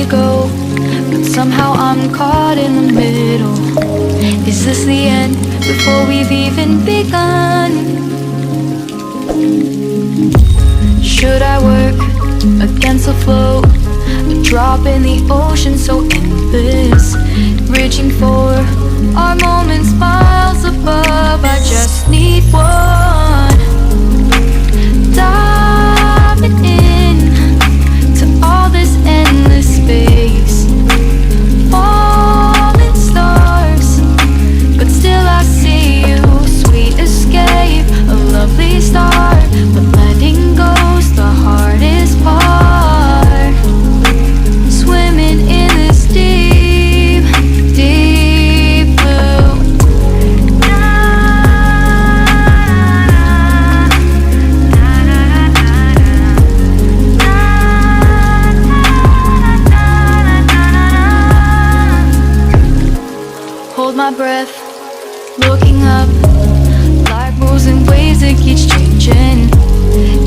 me go, but somehow I'm caught in the middle. Is this the end before we've even begun? Should I work against the flow, a drop in the ocean so endless, reaching for our moments miles above? I just need one, diving in to all this endless space, falling stars, but still I see you. Sweet escape, a lovely start, but letting go's the hardest part. Swimming in this deep, deep blue. Hold my breath, looking up. Life moves in waves that keeps changing.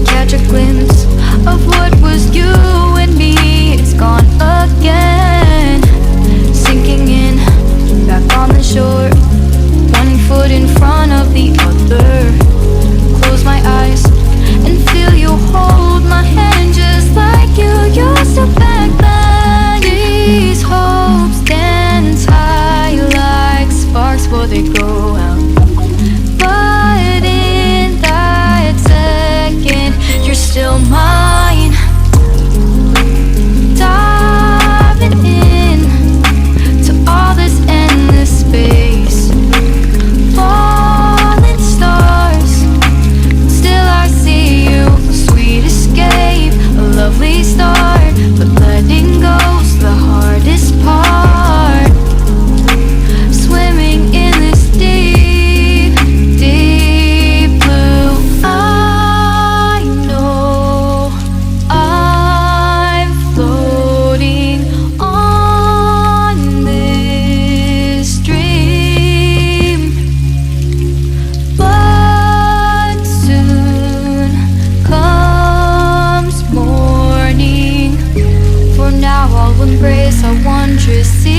Catch a glimpse of what was you and me. It's gone again. Sinking in, back on the shore, one foot in front of the other. Close my eyes and feel you hold my hand just like you used to back then. These hopes dance high like sparks before they go out. But in that second, you're still mine. Diving in to all this endless space, falling stars, still I see you. Sweet escape, a lovely start, but letting go's the hardest part. Swimming in this deep, deep blue. I know I'm floating on this dream, but soon comes morning. For now I'll embrace our wondrous sea.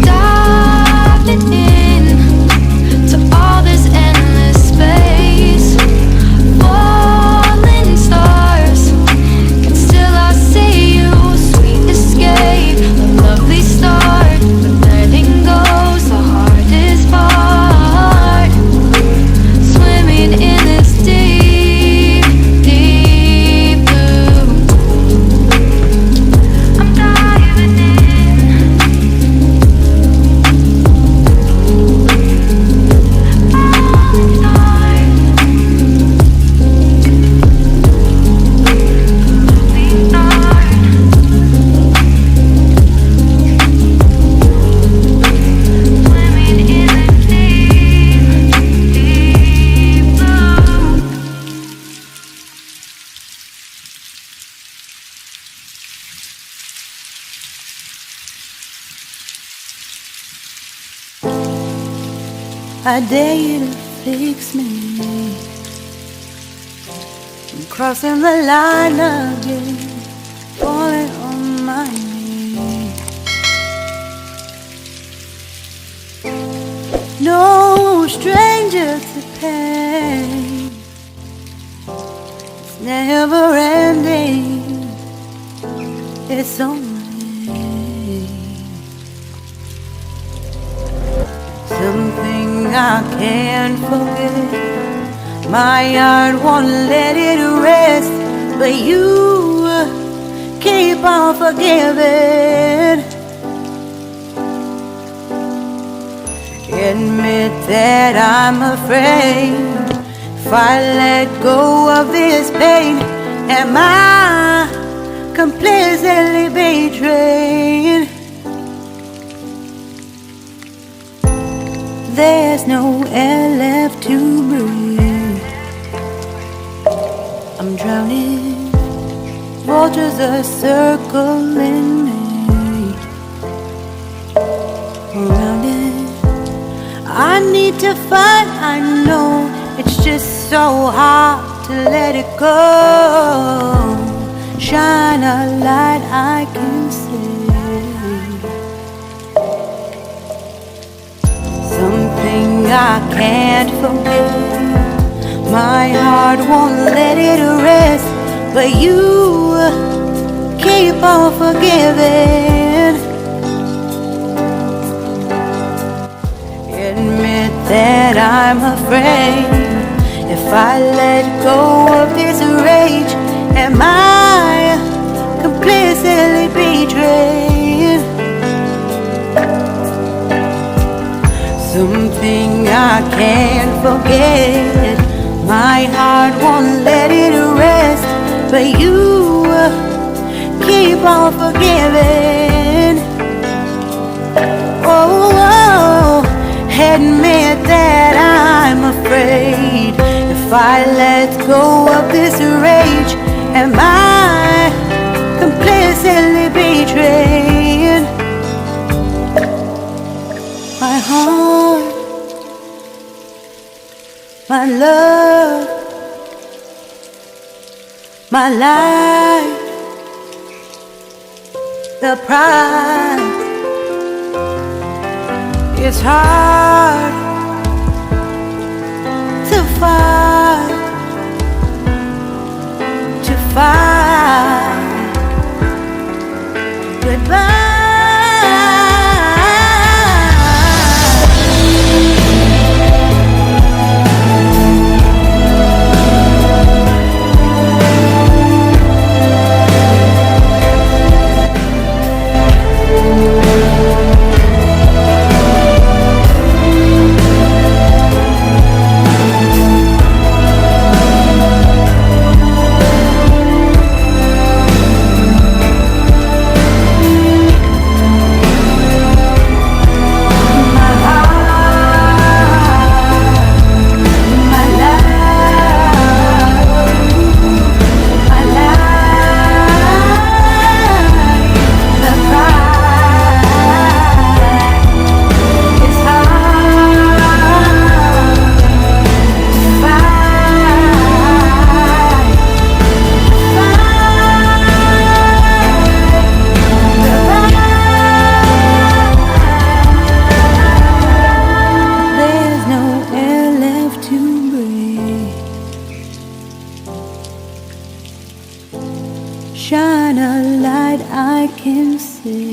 Diving in to all this endless space, falling stars, and still I see you. Sweet escape, a lovely start, but letting go's the hardest part. Swimming in this deep, deep blue. I'm diving in. Falling stars, lovely start. Swimming in this deep, deep blue. I dare you to fix me. I'm crossing the line again, falling on my knees. No stranger to pain, it's never ending, it's only something I can't forget. My heart won't let it rest, but you keep on forgiving. Admit that I'm afraid. If I let go of this pain, am I completely betrayed? There's no air left to breathe. I'm drowning, vultures are circling me. Around it, I need to fight. I know it's just so hard to let it go. Shine a light I can see. Something I can't forget. My heart won't let it rest, but you keep on forgiving. Admit that I'm afraid. If I let go of this rage, am I complicitly betrayed? Something I can't forget. My heart won't let it rest, but you keep on forgiving. Oh, admit that I'm afraid. If I let go of this rage, am I complicitly betrayed? My heart, my love, my life, the pride. It's hard to fight goodbye. Shine a light I can see.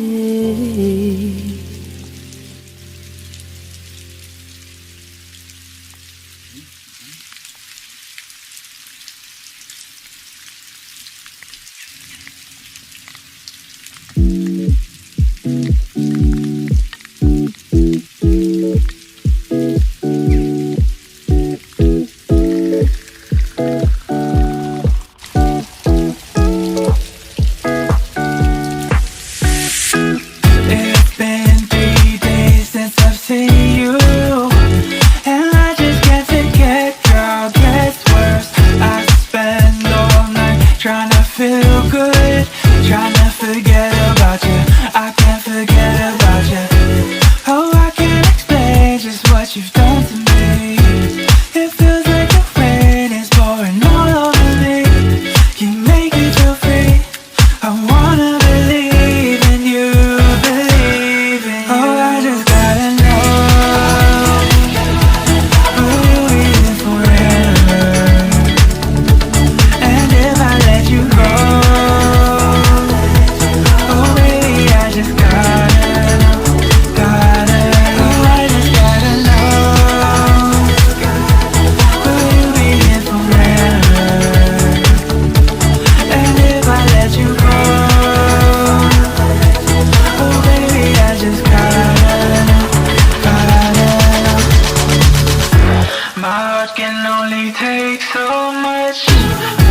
Can only take so much.